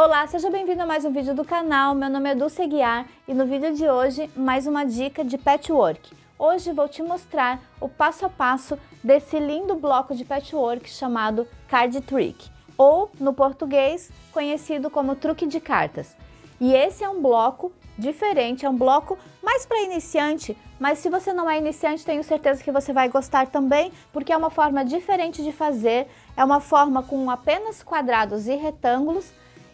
Olá, seja bem-vindo a mais um vídeo do canal. Meu nome é Dulce Aguiar e no vídeo de hoje, mais uma dica de patchwork. Hoje vou te mostrar o passo a passo desse lindo bloco de patchwork chamado Card Trick, ou no português conhecido como truque de cartas. E esse é um bloco diferente, é um bloco mais para iniciante, mas se você não é iniciante, tenho certeza que você vai gostar também, porque é uma forma diferente de fazer, é uma forma com apenas quadrados e retângulos.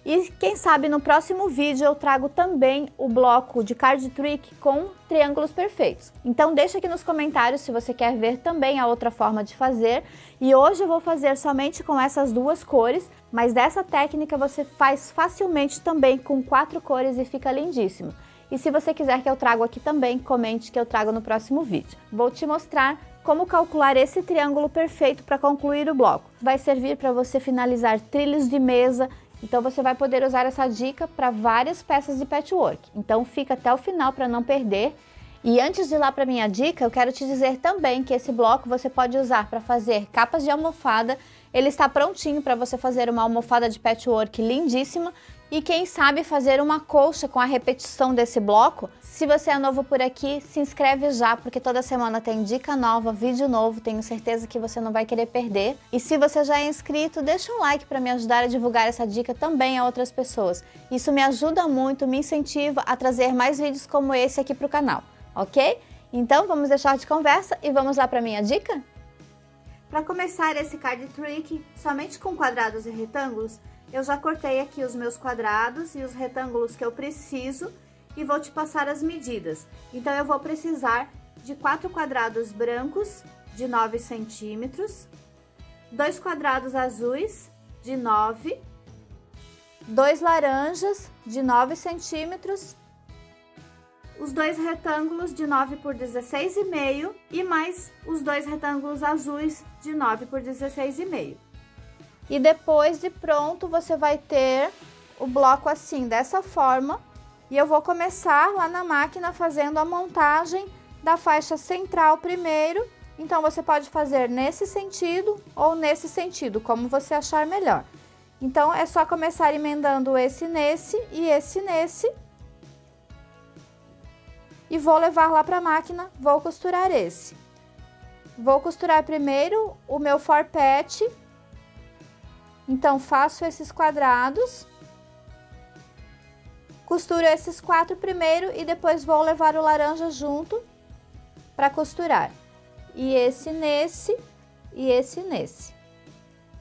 E quem sabe no próximo vídeo eu trago também o bloco de Card Trick com triângulos perfeitos. Então deixa aqui nos comentários se você quer ver também a outra forma de fazer. E hoje eu vou fazer somente com essas duas cores, mas dessa técnica você faz facilmente também com 4 cores e fica lindíssimo. E se você quiser que eu trago aqui também, comente que eu trago no próximo vídeo. Vou te mostrar como calcular esse triângulo perfeito para concluir o bloco. Vai servir para você finalizar trilhos de mesa. Então você vai poder usar essa dica para várias peças de patchwork. Então fica até o final para não perder. E antes de ir lá para minha dica, eu quero te dizer também que esse bloco você pode usar para fazer capas de almofada. Ele está prontinho para você fazer uma almofada de patchwork lindíssima. E quem sabe fazer uma colcha com a repetição desse bloco. Se você é novo por aqui, se inscreve já, porque toda semana tem dica nova, vídeo novo, tenho certeza que você não vai querer perder. E se você já é inscrito, deixa um like para me ajudar a divulgar essa dica também a outras pessoas. Isso me ajuda muito, me incentiva a trazer mais vídeos como esse aqui para o canal, ok? Então vamos deixar de conversa e vamos lá para minha dica? Para começar esse card trick, somente com quadrados e retângulos, eu já cortei aqui os meus quadrados e os retângulos que eu preciso e vou te passar as medidas. Então, eu vou precisar de 4 quadrados brancos de 9 centímetros, 2 quadrados azuis de 9, 2 laranjas de 9 centímetros, os 2 retângulos de 9 por 16,5 e mais os 2 retângulos azuis de 9 por 16,5. E depois de pronto, você vai ter o bloco assim, dessa forma. E eu vou começar lá na máquina fazendo a montagem da faixa central primeiro. Então, você pode fazer nesse sentido ou nesse sentido, como você achar melhor. Então, é só começar emendando esse nesse e esse nesse. E vou levar lá para a máquina, vou costurar esse. Vou costurar primeiro o meu forpete. Então, faço esses quadrados, costuro esses 4 primeiro e depois vou levar o laranja junto para costurar. E esse nesse e esse nesse.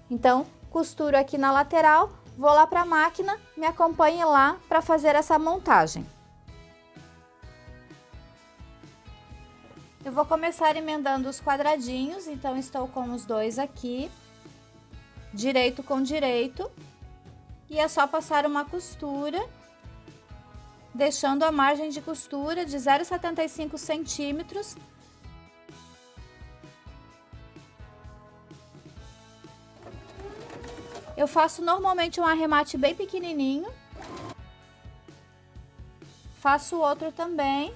Então, costuro aqui na lateral, vou lá para a máquina, me acompanhe lá para fazer essa montagem. Eu vou começar emendando os quadradinhos, então estou com os 2 aqui. Direito com direito, e é só passar uma costura, deixando a margem de costura de 0,75 centímetros. Eu faço normalmente um arremate bem pequenininho, faço outro também.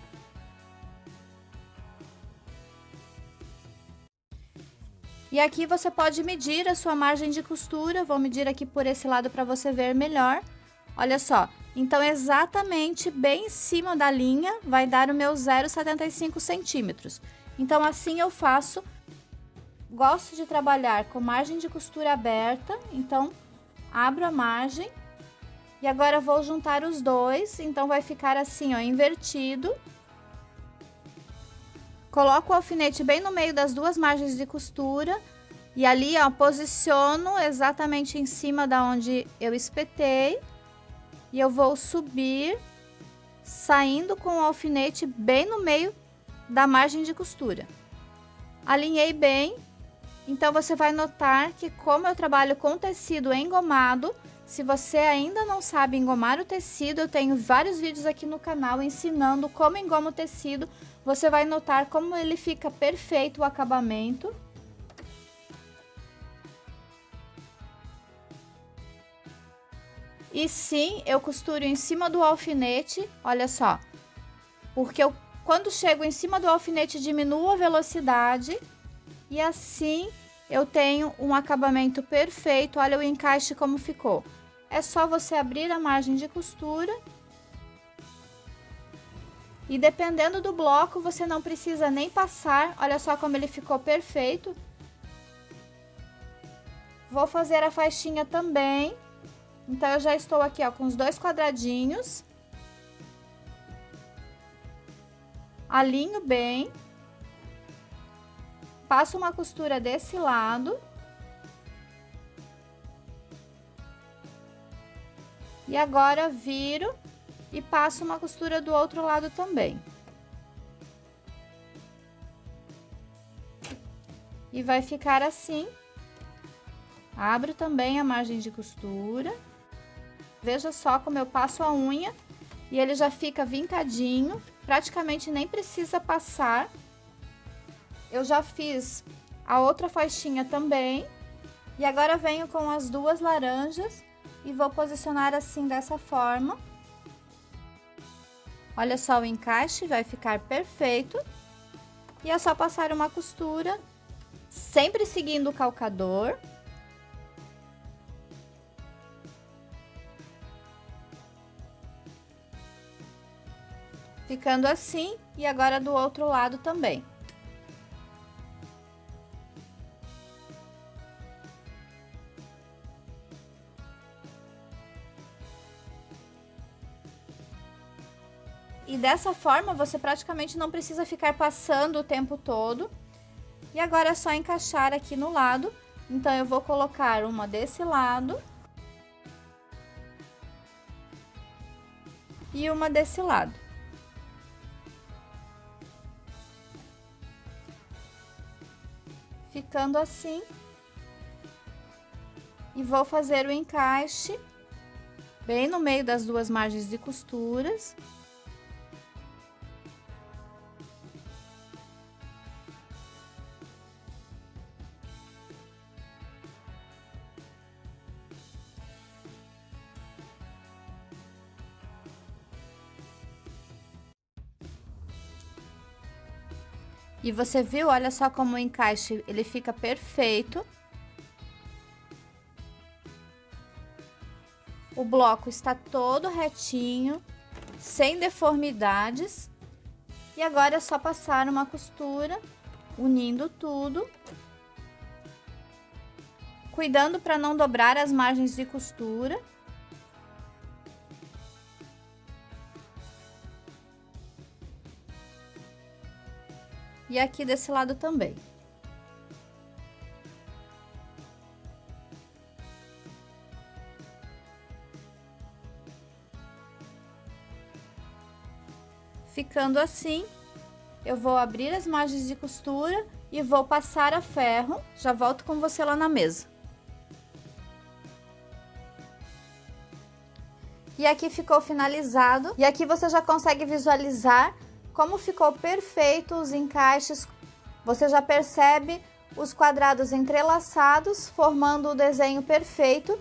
E aqui você pode medir a sua margem de costura, vou medir aqui por esse lado para você ver melhor. Olha só, então exatamente bem em cima da linha vai dar o meu 0,75 centímetros. Então assim eu faço, gosto de trabalhar com margem de costura aberta, então abro a margem. E agora vou juntar os dois, então vai ficar assim, ó, invertido. Coloco o alfinete bem no meio das duas margens de costura e ali, ó, posiciono exatamente em cima da onde eu espetei e eu vou subir, saindo com o alfinete bem no meio da margem de costura. Alinhei bem, então você vai notar que como eu trabalho com tecido engomado, se você ainda não sabe engomar o tecido, eu tenho vários vídeos aqui no canal ensinando como engoma o tecido. Você vai notar como ele fica perfeito o acabamento. E sim, eu costuro em cima do alfinete, olha só. Porque quando chego em cima do alfinete, diminuo a velocidade. E assim eu tenho um acabamento perfeito. Olha o encaixe como ficou. é só você abrir a margem de costura. E dependendo do bloco, você não precisa nem passar. Olha só como ele ficou perfeito. Vou fazer a faixinha também. Então, eu já estou aqui, ó, com os 2 quadradinhos. Alinho bem. Passo uma costura desse lado. E agora viro e passo uma costura do outro lado também. E vai ficar assim. Abro também a margem de costura. Veja só como eu passo a unha e ele já fica vincadinho, praticamente nem precisa passar. Eu já fiz a outra faixinha também. E agora venho com as 2 laranjas e vou posicionar assim dessa forma. Olha só o encaixe, vai ficar perfeito. E é só passar uma costura, sempre seguindo o calcador. Ficando assim, e agora do outro lado também. E dessa forma, você praticamente não precisa ficar passando o tempo todo. E agora é só encaixar aqui no lado. Então, eu vou colocar uma desse lado. E uma desse lado. Ficando assim. E vou fazer o encaixe bem no meio das 2 margens de costuras. E você viu, olha só como o encaixe, ele fica perfeito. O bloco está todo retinho, sem deformidades. E agora é só passar uma costura, unindo tudo. Cuidando para não dobrar as margens de costura. E aqui desse lado também. Ficando assim, eu vou abrir as margens de costura e vou passar a ferro. Já volto com você lá na mesa. E aqui ficou finalizado. E aqui você já consegue visualizar como ficou perfeito os encaixes. Você já percebe os quadrados entrelaçados, formando o desenho perfeito.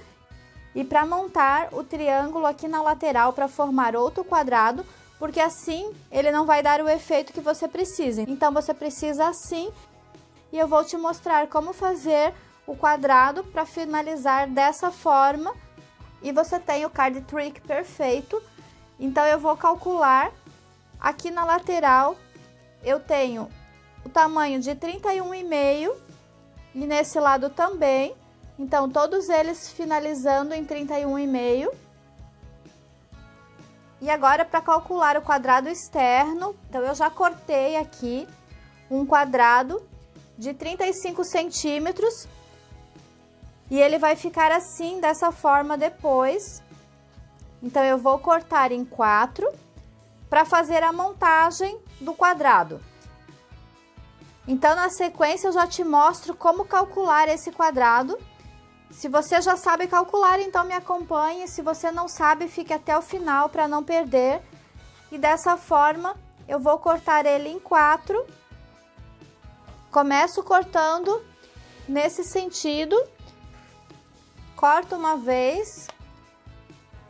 E para montar o triângulo aqui na lateral para formar outro quadrado, porque assim ele não vai dar o efeito que você precisa. Então você precisa assim, e eu vou te mostrar como fazer o quadrado para finalizar dessa forma. E você tem o card trick perfeito. Então eu vou calcular. Aqui na lateral, eu tenho o tamanho de 31,5 e nesse lado também. Então, todos eles finalizando em 31,5. E agora, para calcular o quadrado externo, então eu já cortei aqui um quadrado de 35 centímetros. E ele vai ficar assim, dessa forma depois. Então, eu vou cortar em 4. Para fazer a montagem do quadrado. Então, na sequência, eu já te mostro como calcular esse quadrado. Se você já sabe calcular, então me acompanhe. Se você não sabe, fique até o final para não perder. E dessa forma, eu vou cortar ele em 4. Começo cortando nesse sentido. Corto uma vez.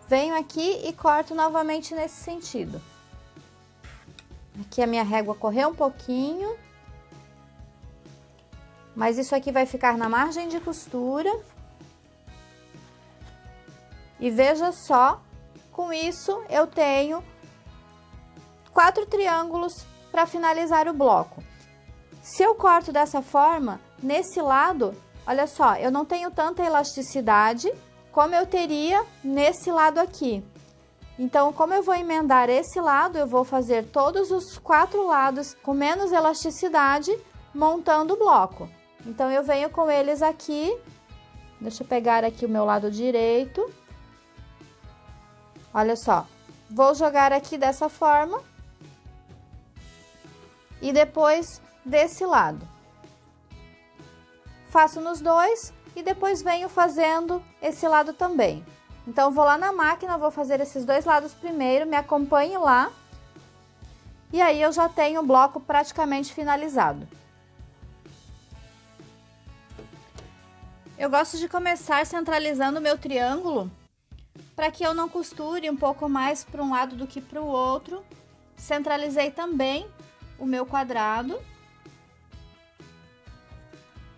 Venho aqui e corto novamente nesse sentido. Aqui a minha régua correu um pouquinho, mas isso aqui vai ficar na margem de costura. E veja só, com isso eu tenho 4 triângulos para finalizar o bloco. Se eu corto dessa forma, nesse lado, olha só, eu não tenho tanta elasticidade como eu teria nesse lado aqui. Então, como eu vou emendar esse lado, eu vou fazer todos os 4 lados com menos elasticidade, montando o bloco. Então, eu venho com eles aqui, deixa eu pegar aqui o meu lado direito. Olha só, vou jogar aqui dessa forma e depois desse lado. Faço nos dois e depois venho fazendo esse lado também. Então, vou lá na máquina, vou fazer esses 2 lados primeiro, me acompanhe lá. E aí, eu já tenho o bloco praticamente finalizado. Eu gosto de começar centralizando o meu triângulo, para que eu não costure um pouco mais para um lado do que para o outro. Centralizei também o meu quadrado.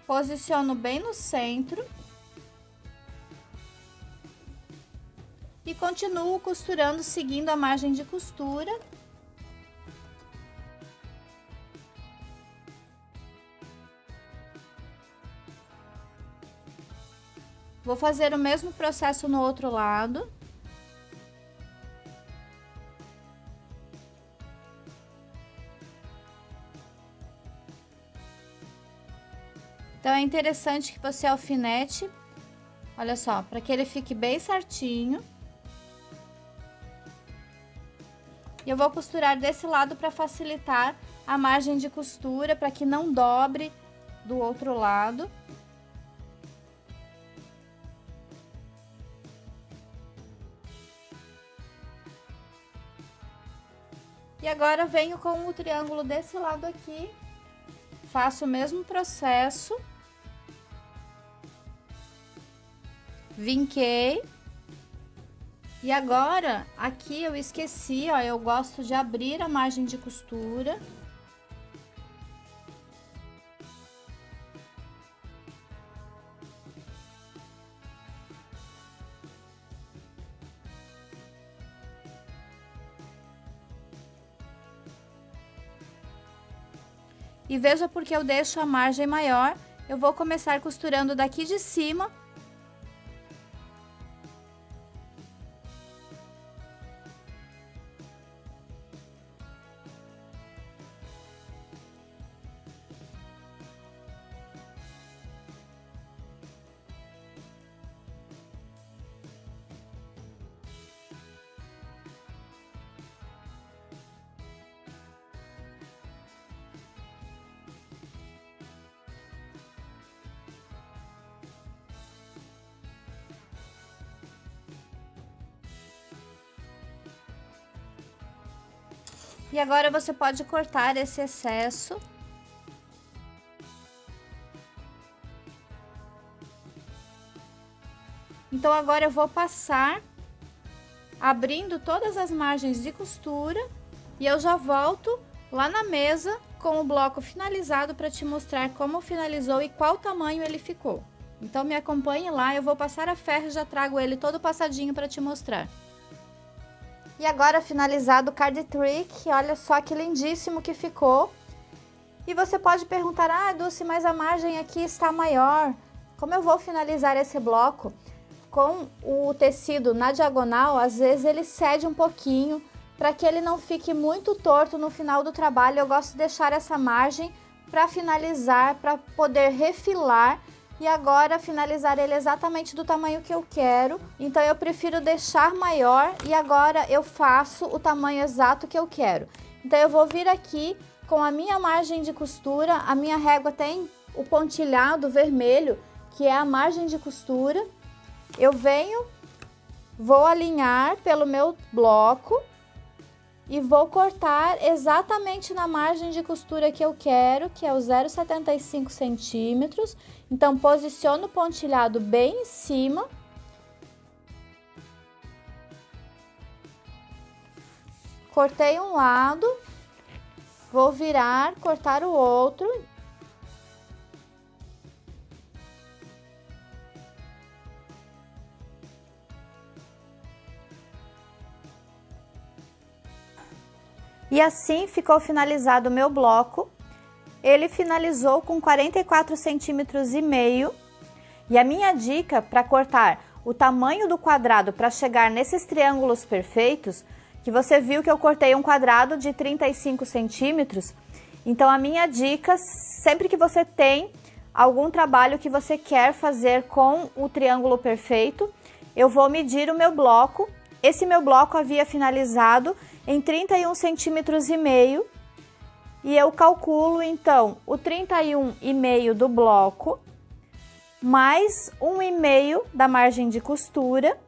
Posiciono bem no centro. E continuo costurando seguindo a margem de costura. Vou fazer o mesmo processo no outro lado. Então, é interessante que você alfinete, olha só, para que ele fique bem certinho. E eu vou costurar desse lado para facilitar a margem de costura, para que não dobre do outro lado. E agora venho com o triângulo desse lado aqui, faço o mesmo processo, vinquei. E agora, aqui eu esqueci, ó, eu gosto de abrir a margem de costura. E veja porque eu deixo a margem maior, eu vou começar costurando daqui de cima. E agora você pode cortar esse excesso. Então, agora eu vou passar abrindo todas as margens de costura e eu já volto lá na mesa com o bloco finalizado para te mostrar como finalizou e qual tamanho ele ficou. Então, me acompanhe lá, eu vou passar a ferro e já trago ele todo passadinho para te mostrar. E agora finalizado o card trick, olha só que lindíssimo que ficou. E você pode perguntar, ah, Dulce, mas a margem aqui está maior. Como eu vou finalizar esse bloco? Com o tecido na diagonal, às vezes ele cede um pouquinho, para que ele não fique muito torto no final do trabalho. Eu gosto de deixar essa margem para finalizar, para poder refilar. E agora finalizar ele exatamente do tamanho que eu quero. Então eu prefiro deixar maior e agora eu faço o tamanho exato que eu quero. Então eu vou vir aqui com a minha margem de costura, a minha régua tem o pontilhado vermelho, que é a margem de costura. Eu venho, vou alinhar pelo meu bloco e vou cortar exatamente na margem de costura que eu quero, que é o 0,75 centímetros. Então, posiciono o pontilhado bem em cima. Cortei um lado, vou virar, cortar o outro. E assim ficou finalizado o meu bloco. Ele finalizou com 44 centímetros e meio. E a minha dica para cortar o tamanho do quadrado para chegar nesses triângulos perfeitos, que você viu que eu cortei um quadrado de 35 centímetros, então a minha dica, sempre que você tem algum trabalho que você quer fazer com o triângulo perfeito, eu vou medir o meu bloco. Esse meu bloco havia finalizado em 31 centímetros e meio, e eu calculo então o 31,5 do bloco mais 1,5 da margem de costura.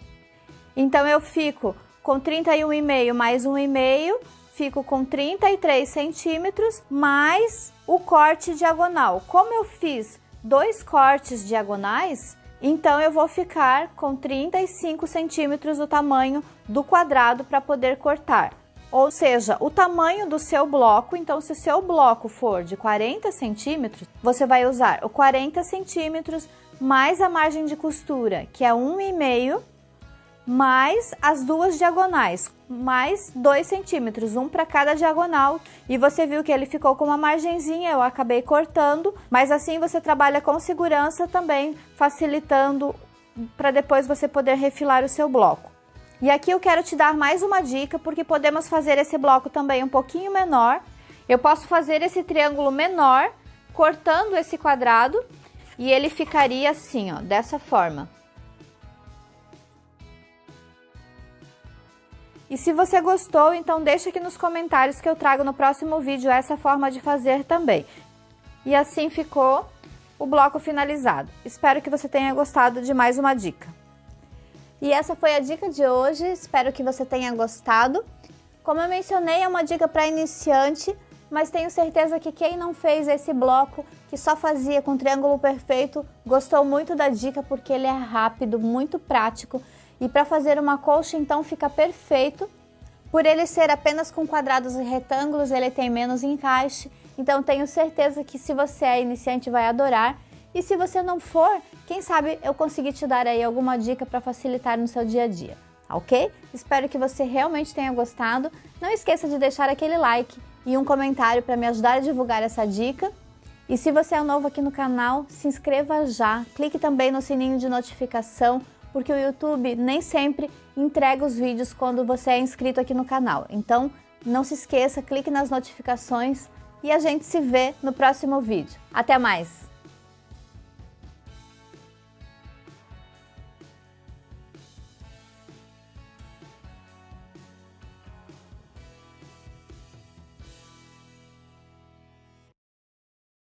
Então eu fico com 31,5 mais 1,5, fico com 33 centímetros mais o corte diagonal. Como eu fiz 2 cortes diagonais, então eu vou ficar com 35 centímetros o tamanho do quadrado para poder cortar. Ou seja, o tamanho do seu bloco, então se o seu bloco for de 40 centímetros, você vai usar o 40 centímetros mais a margem de costura, que é 1,5, mais as duas diagonais, mais 2 centímetros, um para cada diagonal. E você viu que ele ficou com uma margenzinha, eu acabei cortando, mas assim você trabalha com segurança também, facilitando para depois você poder refilar o seu bloco. E aqui eu quero te dar mais uma dica, porque podemos fazer esse bloco também um pouquinho menor. Eu posso fazer esse triângulo menor, cortando esse quadrado, e ele ficaria assim, ó, dessa forma. E se você gostou, então deixa aqui nos comentários que eu trago no próximo vídeo essa forma de fazer também. E assim ficou o bloco finalizado. Espero que você tenha gostado de mais uma dica. E essa foi a dica de hoje, espero que você tenha gostado. Como eu mencionei, é uma dica para iniciante, mas tenho certeza que quem não fez esse bloco, que só fazia com triângulo perfeito, gostou muito da dica, porque ele é rápido, muito prático. E para fazer uma colcha, então, fica perfeito. Por ele ser apenas com quadrados e retângulos, ele tem menos encaixe. Então, tenho certeza que se você é iniciante, vai adorar. E se você não for, quem sabe eu consegui te dar aí alguma dica para facilitar no seu dia a dia, ok? Espero que você realmente tenha gostado. Não esqueça de deixar aquele like e um comentário para me ajudar a divulgar essa dica. E se você é novo aqui no canal, se inscreva já. Clique também no sininho de notificação, porque o YouTube nem sempre entrega os vídeos quando você é inscrito aqui no canal. Então, não se esqueça, clique nas notificações e a gente se vê no próximo vídeo. Até mais!